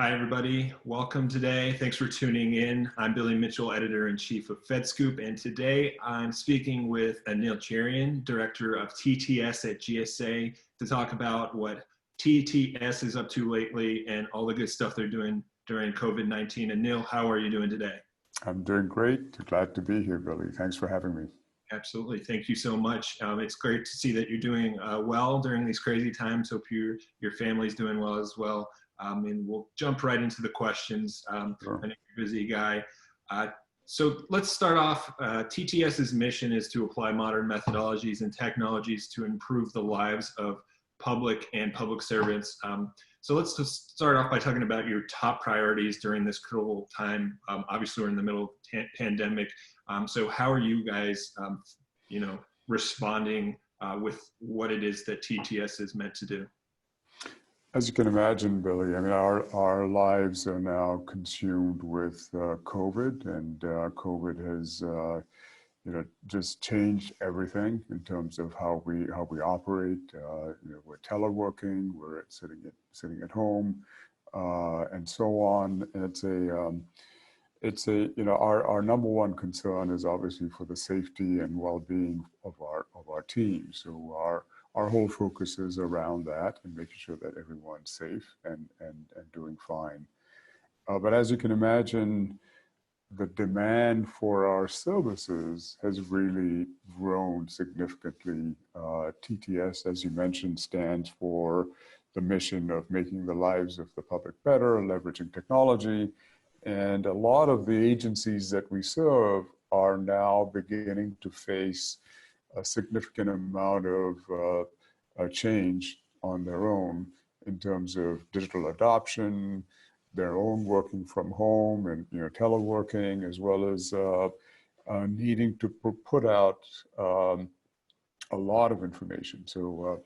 Hi, everybody. Welcome today. Thanks for tuning in. I'm Billy Mitchell, Editor-in-Chief of FedScoop, and today I'm speaking with Anil Cheriyan, Director of TTS at GSA, to talk about what TTS is up to lately and all the good stuff they're doing during COVID-19. Anil, how are you doing today? I'm doing great. Glad to be here, Billy. Thanks for having me. Absolutely. Thank you so much. It's great to see that you're doing well during these crazy times. Hope your family's doing well as well. And we'll jump right into the questions. Sure. I know you're a busy guy. So let's start off. TTS's mission is to apply modern methodologies and technologies to improve the lives of public and public servants. So let's just start off by talking about your top priorities during this critical time. Obviously, we're in the middle of pandemic. So how are you guys, responding with what it is that TTS is meant to do? As you can imagine, Billy, I mean, our lives are now consumed with COVID, and COVID has, just changed everything in terms of how we operate. We're teleworking, we're sitting at home, and so on. And our number one concern is obviously for the safety and well-being of our team. So our whole focus is around that and making sure that everyone's safe and doing fine. But as you can imagine, the demand for our services has really grown significantly. TTS, as you mentioned, stands for the mission of making the lives of the public better, leveraging technology. And a lot of the agencies that we serve are now beginning to face a significant amount of change on their own in terms of digital adoption, their own working from home and teleworking, as well as needing to put out a lot of information. So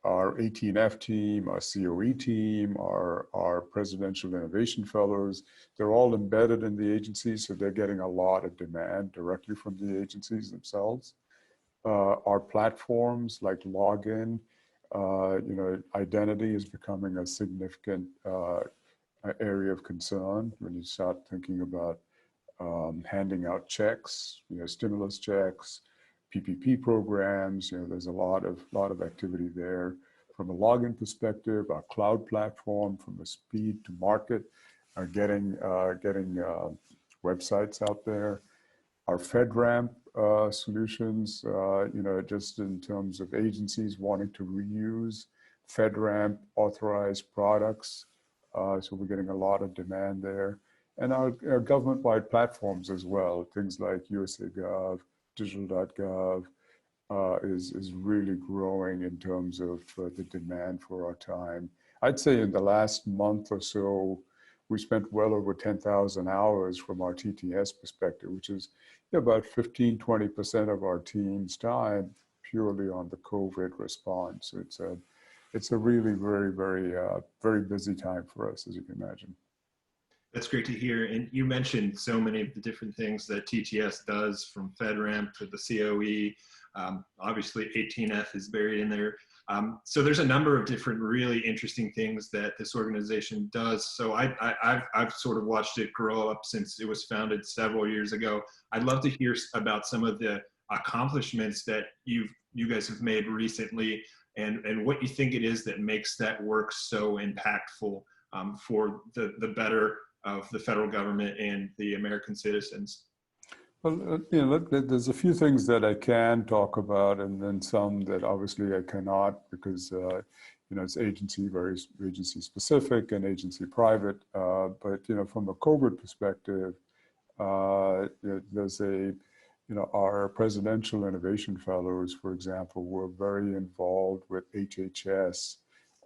our 18F team, our COE team, our Presidential Innovation Fellows, they're all embedded in the agencies, so they're getting a lot of demand directly from the agencies themselves. Our platforms like login, identity is becoming a significant area of concern when you start thinking about handing out checks, stimulus checks, PPP programs. There's a lot of activity there. From a login perspective, our cloud platform, from a speed to market, are getting websites out there. Our FedRAMP solutions, just in terms of agencies wanting to reuse FedRAMP authorized products. So we're getting a lot of demand there. And our government-wide platforms as well, things like USA Gov, digital.gov is really growing in terms of the demand for our time. I'd say in the last month or so, we spent well over 10,000 hours from our TTS perspective, which is about 15–20% of our team's time purely on the COVID response. So it's a really very, very, very busy time for us, as you can imagine. That's great to hear. And you mentioned so many of the different things that TTS does, from FedRAMP to the COE. Obviously, 18F is buried in there. So there's a number of different really interesting things that this organization does. So I've sort of watched it grow up since it was founded several years ago. I'd love to hear about some of the accomplishments that you guys have made recently, and what you think it is that makes that work so impactful for the better of the federal government and the American citizens. Well, there's a few things that I can talk about, and then some that obviously I cannot, because it's very agency specific and agency private. But from a COVID perspective, there's our Presidential Innovation Fellows, for example, were very involved with HHS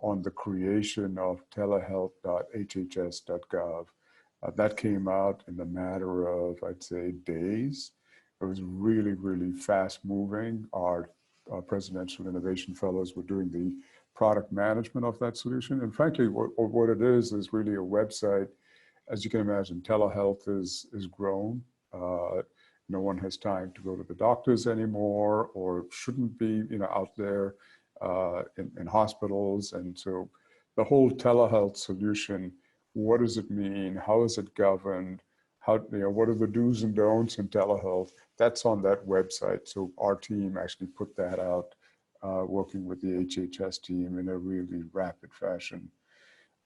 on the creation of telehealth.hhs.gov. That came out in a matter of, I'd say, days. It was really, really fast moving. Our Presidential Innovation Fellows were doing the product management of that solution. And frankly, what it is really a website. As you can imagine, telehealth is grown. No one has time to go to the doctors anymore, or shouldn't be, out there in hospitals. And so the whole telehealth solution what does it mean? How is it governed? How, what are the do's and don'ts in telehealth? That's on that website. So our team actually put that out, working with the HHS team in a really rapid fashion.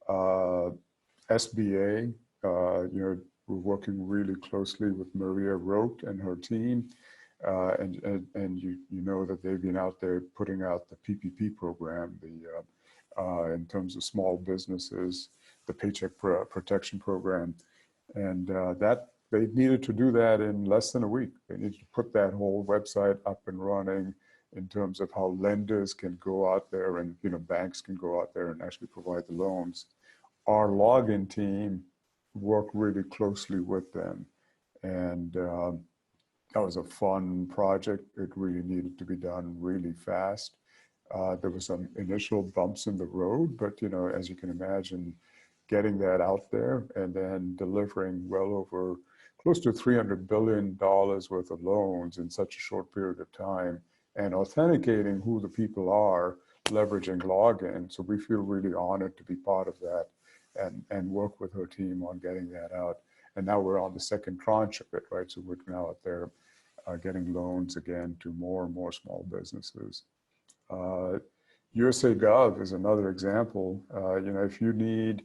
SBA, we're working really closely with Maria Rote and her team. And you know that they've been out there putting out the PPP program, in terms of small businesses, the Paycheck Protection Program. And that they needed to do that in less than a week. They needed to put that whole website up and running in terms of how lenders can go out there and banks can go out there and actually provide the loans. Our login team worked really closely with them, and that was a fun project. It really needed to be done really fast. There were some initial bumps in the road, but as you can imagine, getting that out there and then delivering well over close to $300 billion worth of loans in such a short period of time, and authenticating who the people are, leveraging login. So we feel really honored to be part of that and work with her team on getting that out. And now we're on the second tranche of it, right? So we're now out there getting loans again to more and more small businesses. USA Gov is another example. If you need,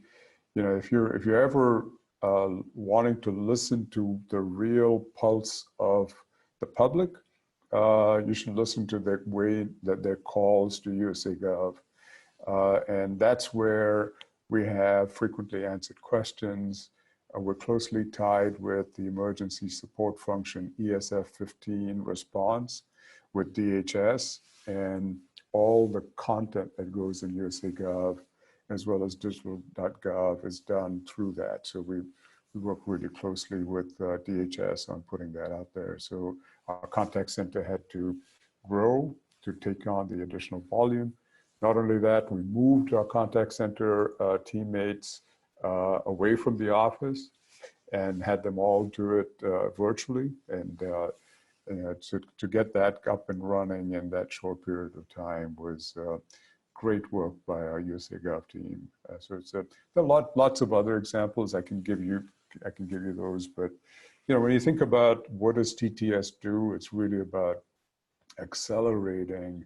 if you're ever wanting to listen to the real pulse of the public, you should listen to the way that their calls to USA Gov. And that's where we have frequently answered questions. We're closely tied with the emergency support function ESF 15 response with DHS, and all the content that goes in USA Gov as well as digital.gov is done through that. So we work really closely with DHS on putting that out there. So our contact center had to grow to take on the additional volume. Not only that, we moved our contact center teammates away from the office and had them all do it virtually. And to get that up and running in that short period of time was great work by our USA Gov team. So there are lots of other examples I can give you those, but when you think about what does TTS do, it's really about accelerating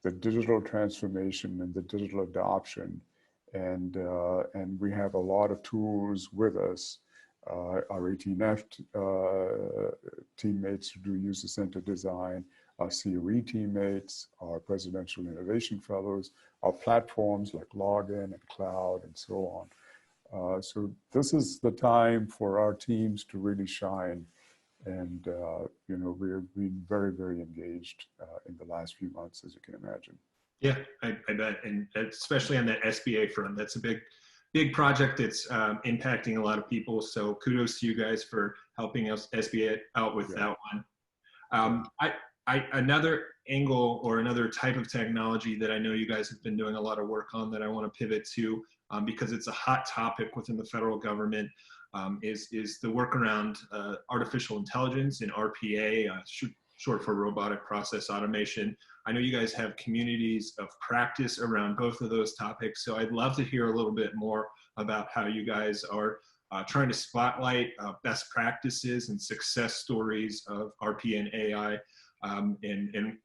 the digital transformation and the digital adoption. And we have a lot of tools with us. Our 18F teammates who do user-centered design, our COE teammates, our Presidential Innovation Fellows, our platforms like Login and Cloud and so on. So this is the time for our teams to really shine. And, we've been very, very engaged in the last few months, as you can imagine. Yeah, I bet. And especially on the SBA front, that's a big project that's impacting a lot of people. So kudos to you guys for helping us SBA out with that one. Another angle or another type of technology that I know you guys have been doing a lot of work on that I want to pivot to because it's a hot topic within the federal government is the work around artificial intelligence and RPA, short for robotic process automation. I know you guys have communities of practice around both of those topics, so I'd love to hear a little bit more about how you guys are trying to spotlight best practices and success stories of RPA and AI, and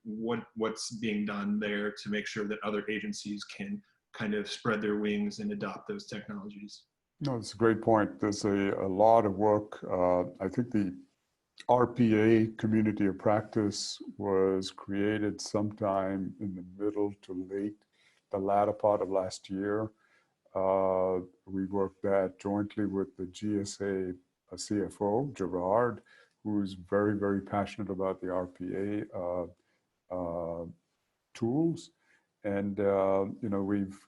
what's being done there to make sure that other agencies can kind of spread their wings and adopt those technologies. No, it's a great point. There's a lot of work. I think the RPA community of practice was created sometime in the middle to the latter part of last year. We worked that jointly with the GSA CFO, Gerard, who's very, very passionate about the RPA tools. And, we've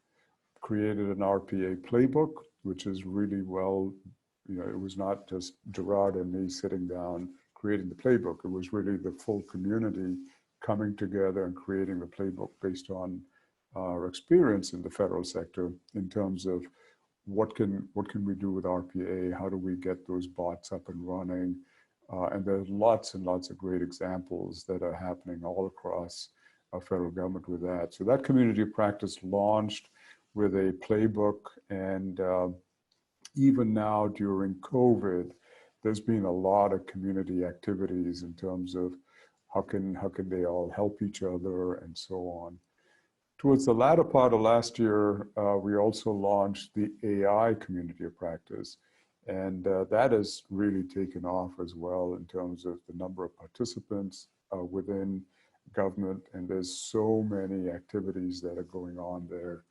created an RPA playbook, which is really well, it was not just Gerard and me sitting down creating the playbook. It was really the full community coming together and creating the playbook based on our experience in the federal sector in terms of what can we do with RPA? How do we get those bots up and running? And there's lots and lots of great examples that are happening all across our federal government with that. So that community of practice launched with a playbook, and even now during COVID, there's been a lot of community activities in terms of how can they all help each other and so on. Towards the latter part of last year, we also launched the AI community of practice. And that has really taken off as well in terms of the number of participants within government. And there's so many activities that are going on there.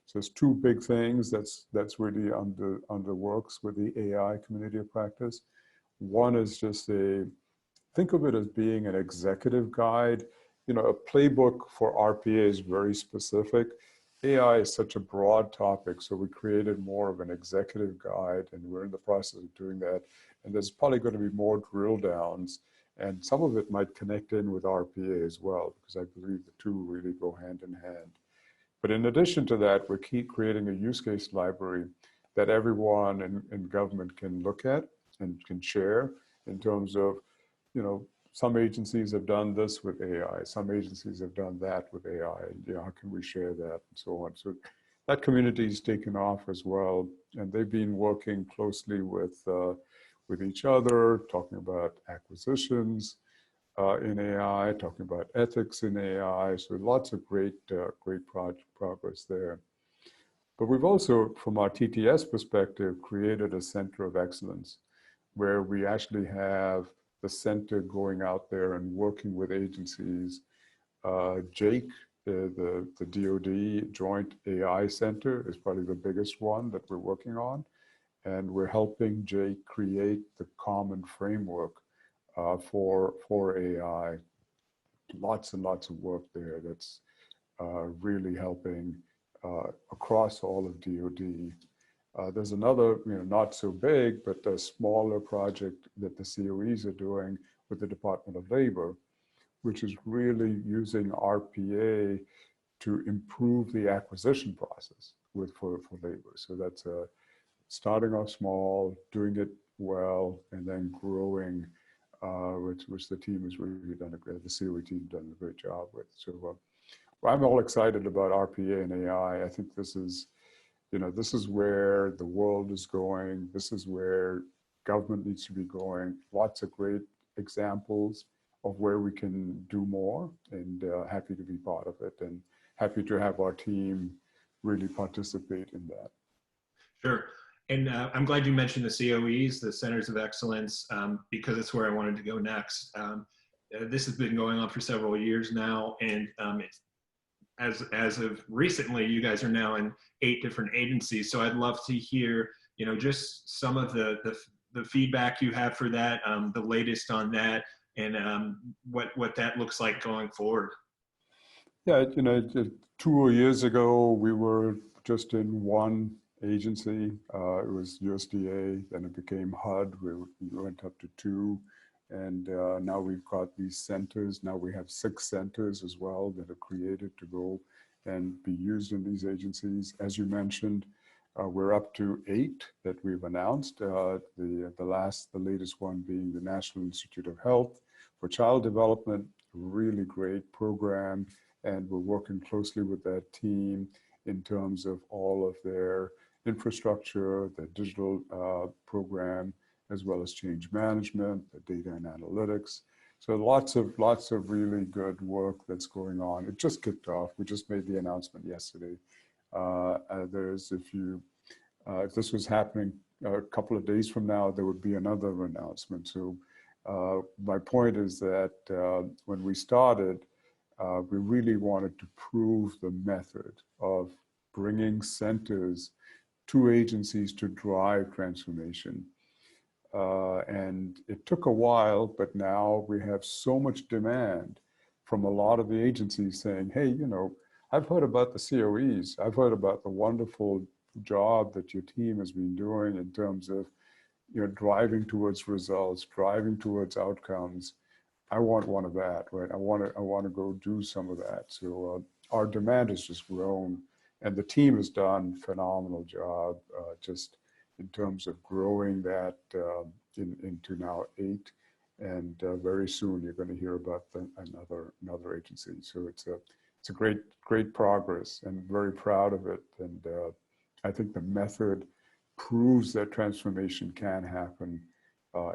So it's two big things that's really under works with the AI community of practice. One is just think of it as being an executive guide. You know, a playbook for RPA is very specific. AI is such a broad topic, so we created more of an executive guide, and we're in the process of doing that. And there's probably going to be more drill downs, and some of it might connect in with RPA as well, because I believe the two really go hand in hand. But in addition to that, we keep creating a use case library that everyone in government can look at and can share in terms of, you know, some agencies have done this with AI, some agencies have done that with AI, and, you know, how can we share that and so on. So that community is taken off as well, and they've been working closely with each other, talking about acquisitions in AI, talking about ethics in AI. So lots of great progress there. But we've also, from our TTS perspective, created a center of excellence where we actually have the center going out there and working with agencies. Jake, the DoD Joint AI Center is probably the biggest one that we're working on. And we're helping Jake create the common framework for AI. Lots and lots of work there that's really helping across all of DoD. There's another, you know, not so big, but a smaller project that the COEs are doing with the Department of Labor, which is really using RPA to improve the acquisition process for labor. So that's starting off small, doing it well, and then growing, which the team has really done the COE team done a great job with. So I'm all excited about RPA and AI. I think this is, you know, this is where the world is going. This is where government needs to be going. Lots of great examples of where we can do more, and happy to be part of it, and happy to have our team really participate in that. Sure. And I'm glad you mentioned the COEs, the Centers of Excellence, because it's where I wanted to go next. This has been going on for several years now, and it's, as of recently, you guys are now in 8 different agencies. So I'd love to hear, you know, just some of the feedback you have for that, the latest on that, and what that looks like going forward. Yeah, you know, 2 years ago, we were just in one agency. It was USDA, then it became HUD. We went up to 2. And now we've got these centers. Now we have 6 centers as well that are created to go and be used in these agencies. As you mentioned, we're up to 8 that we've announced. The latest one being the National Institute of Health for Child Development, really great program. And we're working closely with that team in terms of all of their infrastructure, the digital program, as well as change management, the data and analytics. So lots of really good work that's going on. It just kicked off. We just made the announcement yesterday. If this was happening a couple of days from now, there would be another announcement. So my point is that when we started, we really wanted to prove the method of bringing centers to agencies to drive transformation. And it took a while, but now we have so much demand from a lot of the agencies saying, hey, you know, I've heard about the COEs. I've heard about the wonderful job that your team has been doing in terms of, you know, driving towards results, driving towards outcomes. I want one of that, right? I want to go do some of that. So our demand has just grown, and the team has done a phenomenal job just in terms of growing that into now 8, and very soon you're going to hear about another agency. So it's a great progress, and very proud of it. And I think the method proves that transformation can happen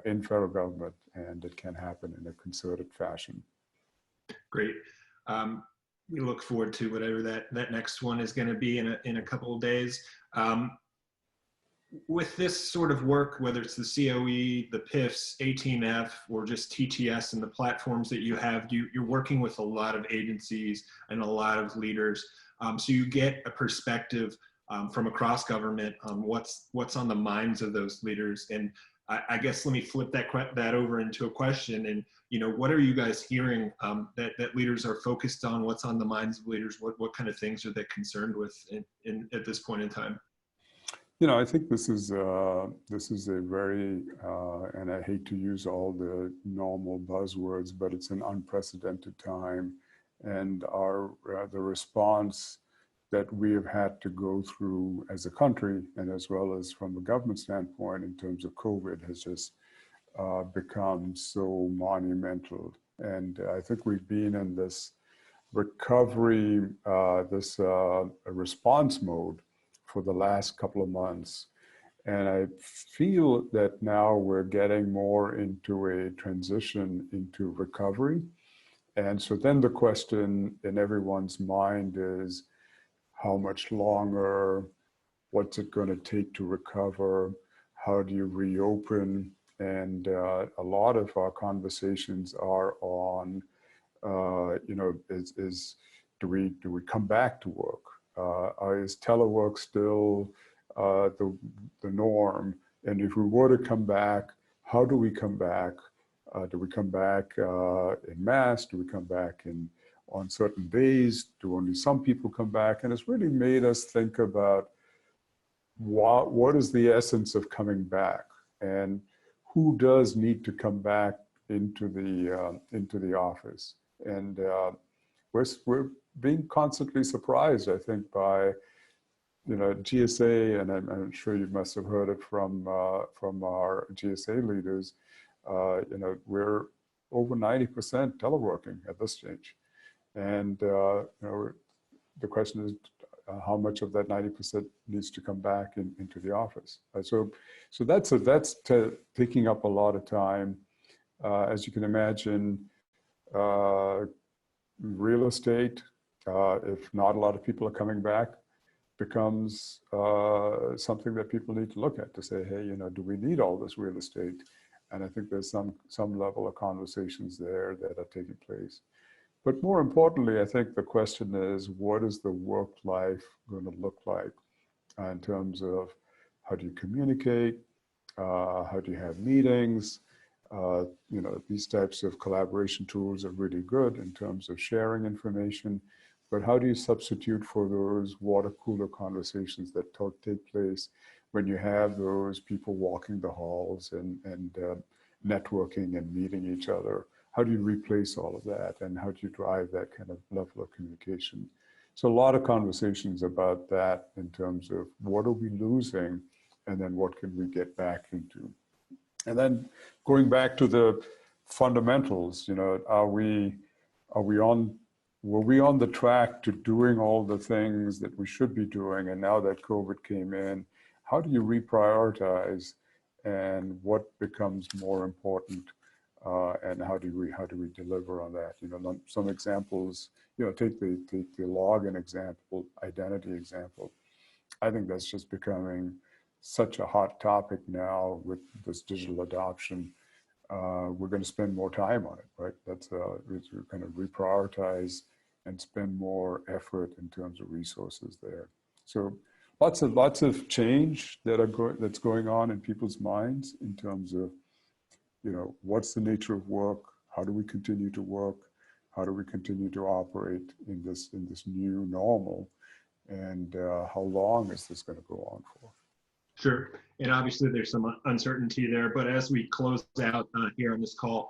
in federal government, and it can happen in a concerted fashion. Great. We look forward to whatever that next one is going to be in a couple of days. With this sort of work, whether it's the COE, the PIFs, 18F, or just TTS and the platforms that you have, you're working with a lot of agencies and a lot of leaders. So you get a perspective from across government on what's on the minds of those leaders. And I guess let me flip that over into a question. And what are you guys hearing that leaders are focused on? What's on the minds of leaders? What kind of things are they concerned with at this point in time? I think this is a very, and I hate to use all the normal buzzwords, but it's an unprecedented time, and the response that we have had to go through as a country, and as well as from a government standpoint in terms of COVID, has just become so monumental. And I think we've been in this recovery, response mode for the last couple of months. And I feel that now we're getting more into a transition into recovery. And so then the question in everyone's mind is, how much longer? What's it going to take to recover? How do you reopen? And a lot of our conversations are on, do we come back to work? Is telework still the norm? And if we were to come back, how do we come back? Do we come back in mass? Do we come back on certain days? Do only some people come back? And it's really made us think about what is the essence of coming back, and who does need to come back into the office. And we're being constantly surprised, I think, by GSA, and I'm sure you must have heard it from our GSA leaders. We're over 90% teleworking at this stage, and the question is, how much of that 90% needs to come back into the office? So that's taking up a lot of time. As you can imagine, real estate, if not a lot of people are coming back, becomes something that people need to look at to say, hey, do we need all this real estate? And I think there's some level of conversations there that are taking place. But more importantly, I think the question is, what is the work life going to look like in terms of how do you communicate? How do you have meetings? These types of collaboration tools are really good in terms of sharing information, but how do you substitute for those water cooler conversations that take place when you have those people walking the halls and networking and meeting each other? How do you replace all of that, and how do you drive that kind of level of communication? So a lot of conversations about that in terms of what are we losing, and then what can we get back into? And then going back to the fundamentals, were we on the track to doing all the things that we should be doing? And now that COVID came in, how do you reprioritize, and what becomes more important? And how do we deliver on that? Some examples, take the login example, identity example. I think that's just becoming such a hot topic now with this digital adoption. We're going to spend more time on it, right? We're going to reprioritize and spend more effort in terms of resources there. So lots of change that's going on in people's minds in terms of, what's the nature of work? How do we continue to work? How do we continue to operate in this new normal? And how long is this going to go on for? Sure. And obviously there's some uncertainty there, but as we close out here on this call,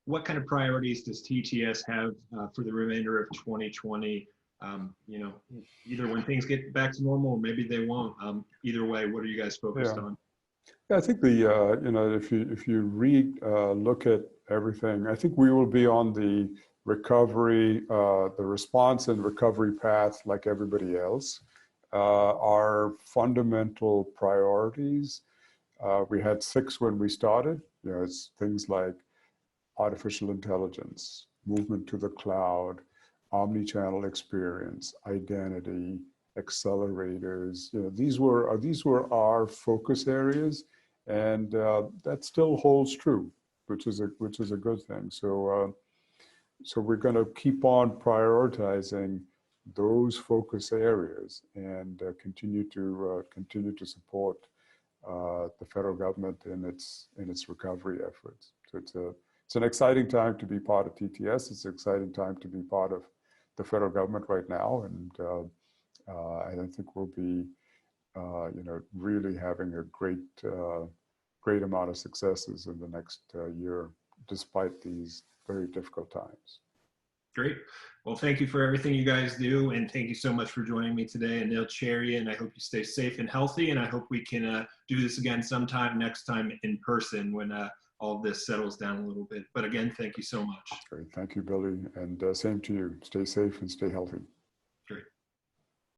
what kind of priorities does TTS have for the remainder of 2020? Either when things get back to normal, or maybe they won't. Either way, what are you guys focused on? Yeah, I think if you look at everything, I think we will be on the recovery, the response and recovery path like everybody else. our fundamental priorities. We had 6 when we started. You know, it's things like artificial intelligence, movement to the cloud, omni-channel experience, identity, accelerators. You know, these were our focus areas, and that still holds true, which is a good thing. So we're going to keep on prioritizing those focus areas and continue to support the federal government in its recovery efforts. So it's an exciting time to be part of TTS. It's an exciting time to be part of the federal government right now, and I think we'll be really having a great amount of successes in the next year, despite these very difficult times. Great. Well, thank you for everything you guys do. And thank you so much for joining me today. Anil, Cheriyan, I hope you stay safe and healthy. And I hope we can do this again sometime next time in person when all of this settles down a little bit. But again, thank you so much. Great. Thank you, Billy. And same to you. Stay safe and stay healthy.